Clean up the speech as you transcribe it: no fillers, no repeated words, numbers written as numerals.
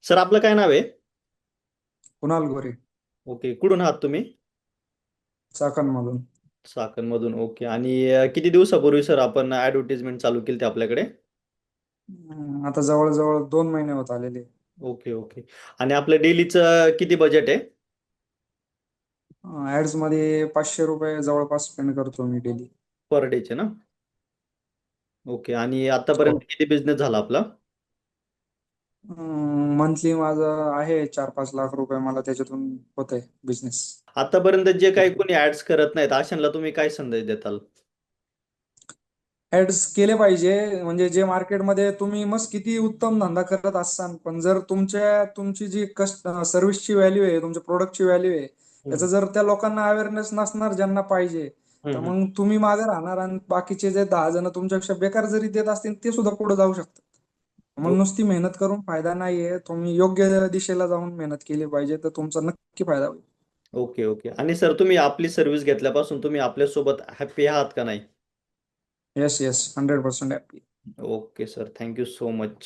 Sir आपलं काय नाव आहे? कुणाल गोरे. ओके, कुठून आहात तुम्ही? चाकणमधून. चाकणमधून. ओके. आणि किती दिवसापूर्वी सर आपण ऍडव्हर्टिजमेंट चालू केली ते आपल्याकडे? आता जवळजवळ 2 महिने होत आलेले. Okay okay. आणि आपलं डेलीचं किती बजेट आहे? ऍड्स मध्ये 500 रुपये जवळपास स्पेंड करतो मी डेली. पर डेचे ना? ओके. आणि आतापर्यंत हो. किती बिझनेस झाला आपला? मंथली माझं आहे 4-5 लाख रुपये, मला त्याच्यातून होत आहे बिझनेस. आतापर्यंत जे काही कोणी ऍड्स करत नाहीत अशांना तुम्ही काय संदेश देताल? ऍड्स केले पाहिजे. म्हणजे जे मार्केटमध्ये तुम्ही मस्त किती उत्तम धंदा करत असाल, पण जर तुमची जी सर्व्हिसची व्हॅल्यू आहे, तुमच्या प्रोडक्टची व्हॅल्यू आहे, हम्म, याचा जर त्या लोकांना अवेअरनेस नसणार ज्यांना पाहिजे, तर हम्म. मग तुम्ही मागे राहणार आणि बाकीचे जे 10 जण तुमच्यापेक्षा बेकार जरी देत असतील ते सुद्धा पुढे जाऊ शकतात. मग ओ- नुसती मेहनत करून फायदा नाहीये. तुम्ही योग्य दिशेला जाऊन मेहनत केली पाहिजे, तर तुमचा नक्की फायदा होईल. Okay okay. आणि सर तुम्ही आपली सर्व्हिस घेतल्यापासून तुम्ही आपल्यासोबत हॅप्पी आहात का नाही? Yes yes, 100% happy. Okay sir, thank you so much.